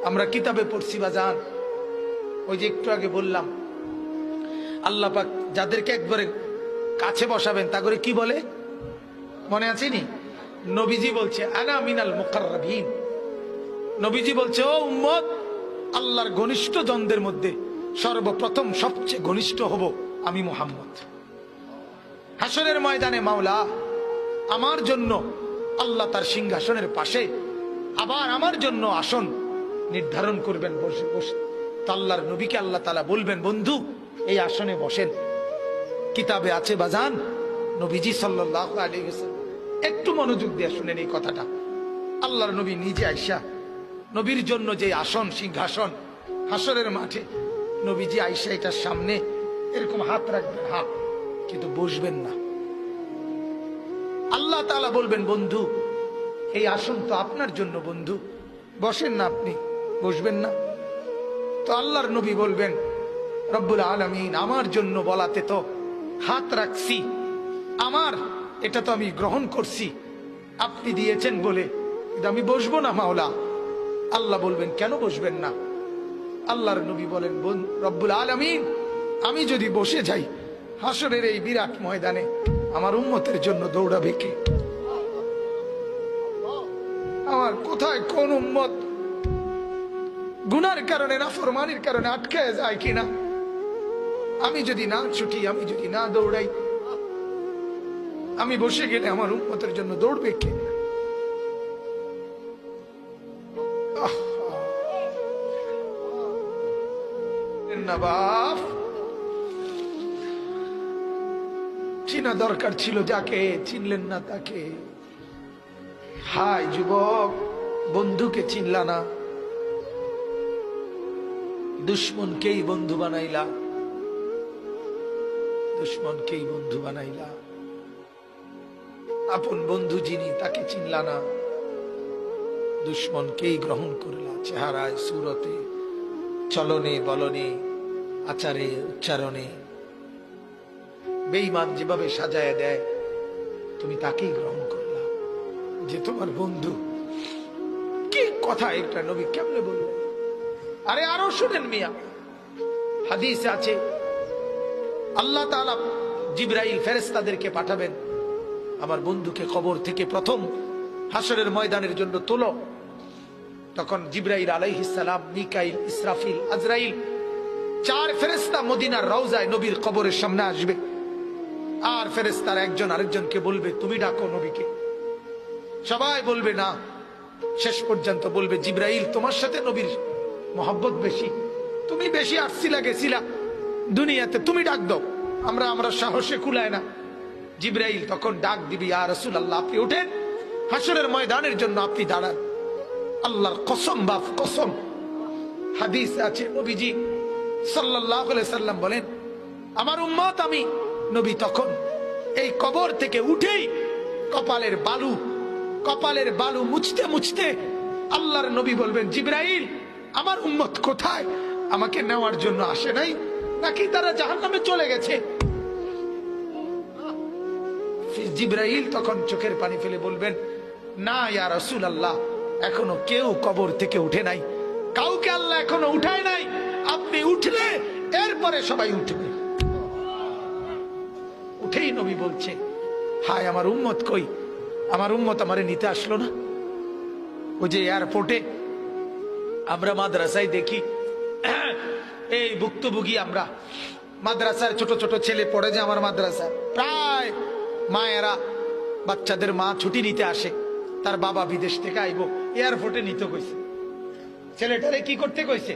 আমরা কিতাবে পড়ছি বাজান, ওই যে একটু আগে বললাম আল্লাহ পাক যাদেরকে একবারে কাছে বসাবেন তা করে কি বলে মনে আছে নি? নবীজি বলছে আনা মিনাল মুকাররাবিন। নবীজি বলছে ও উম্মত, আল্লাহর ঘনিষ্ঠ জনদের মধ্যে সর্বপ্রথম সবচেয়ে ঘনিষ্ঠ হব আমি মুহাম্মদ। হাসরের ময়দানে মাওলা আমার জন্য আল্লাহ তার সিংহাসনের পাশে আবার আমার জন্য আসন নির্ধারণ করবেন বসে বসে। তো আল্লাহর নবীকে আল্লাহ তাআলা বলবেন বন্ধু এই আসনে বসেন। কিতাবে আছে বাজান, নবীজি সাল্লাল্লাহু আলাইহি ওয়াসাল্লাম, একটু মনোযোগ দিয়ে শুনেন এই কথাটা। আল্লাহর নবী নিজে আয়েশা, নবীর জন্য যে আসন সিংহাসন হাসরের মাঠে, নবীজি আয়েশা এটার সামনে এরকম হাত রাখবেন, হাত, কিন্তু বসবেন না। আল্লাহ তাআলা বলবেন বন্ধু এই আসন তো আপনার জন্য, বন্ধু বসেন না, আপনি বসবেন না। তো আল্লাহর নবী বলবেন রব্বুল আলামিন আমার জন্য বলাতে তো হাত রাখছি, আমার এটা তো আমি গ্রহণ করছি, আপনি দিয়েছেন বলে, কিন্তু আমি বসবো না মাওলা। আল্লাহ বলবেন কেন বসবেন না? আল্লাহর নবী বলেন রব্বুল আলামিন আমি যদি বসে যাই হাসরের এই বিরাট ময়দানে আমার উম্মতের জন্য দৌড়াবে কে? আমার কোথায় কোন উম্মত গুনার কারণে নাফরমানির কারণে আটকায় যায় কিনা? আমি যদি না ছুটি, আমি যদি না দৌড়াই, আমি বসে গেলে আমার উম্মতের জন্য দৌড়বে কে? চিনা দরকার ছিল যাকে, চিনলেন না তাকে। হায় যুবক, বন্ধুকে চিনলা না, দুশ্মনকেই বন্ধু বানাইলা, দুশ্মনকেই বন্ধু বানাইলা। আপন বন্ধু যিনি তাকে চিনলা না, দুশ্মনকেই গ্রহণ করলা। চেহারায়, সুরতে, চলনে বলনে, আচারে উচ্চারণে বেঈমান যেভাবে সাজায় দেয় তুমি তাকেই গ্রহণ করলা যে তোমার বন্ধু। কি কথা এটা নবী কেমনে বললেন? আরে আরো শুনেন মিয়া, হাদিসে আছে আল্লাহ তাআলা জিবরাইল ফেরেশতাদেরকে পাঠাবেন, আমার বন্ধুকে কবর থেকে প্রথম হাসরের ময়দানের জন্য তোলো। তখন জিবরাইল আলাইহিস সালাম, মিকাইল, ইসরাফিল, আজরাইল, চার ফেরেশতা মদিনার রওজায় নবীর কবরের সামনে আসবে। আর ফেরেশতারা একজন আরেকজনকে বলবে তুমি ডাকো নবীকে। সবাই বলবে না, শেষ পর্যন্ত বলবে জিবরাইল তোমার সাথে নবীর মহব্বত বেশি, তুমি বেশি আসছিলা গেছিলা দুনিয়াতে, তুমি ডাক দাও, আমরা সাহসে কুলায় না। জিবরাইল তখন ডাক দিবি ইয়া রাসূলুল্লাহ আপনি ওঠেন, হাসরের ময়দানের জন্য আপনি দাঁড়ান। আল্লাহর কসম বাপ কসম, হাদিস আছে নবীজি সাল্লাল্লাহু আলাইহি সাল্লাম বলেন আমার উম্মত আমি নবী তখন এই কবর থেকে উঠেই কপালের বালু মুছতে মুছতে আল্লাহর নবী বলবেন জিবরাইল আমার উম্মত কোথায়? আমাকে নেওয়ার জন্য আসে নাই নাকি তারা জাহান্নামে চলে গেছে? জিবরাইল তখন চোখের পানি ফেলে বলবেন না ইয়া রাসূলুল্লাহ, এখনো কেউ কবর থেকে উঠে নাই, কাউকে আল্লাহ এখনো উঠায় নাই, আপনি উঠলে এরপরে সবাই উঠবে। উঠেই নবী বলছে হায় আমার উম্মত কই? আমার উম্মত আমারে নিতে আসলো না। ওই যে এয়ারপোর্টে আমরা মাদ্রাসায় দেখি এই ভুক্তভোগী আমরা মাদ্রাসার ছোট ছোট ছেলে পড়ে যে আমার মাদ্রাসা, প্রায় মায়েরা বাচ্চাদের মা ছুটি নিতে আসে, তার বাবা বিদেশ থেকে আইবো, এয়ারপোর্টে নিতে কইছে, ছেলেটারে কি করতে কইছে?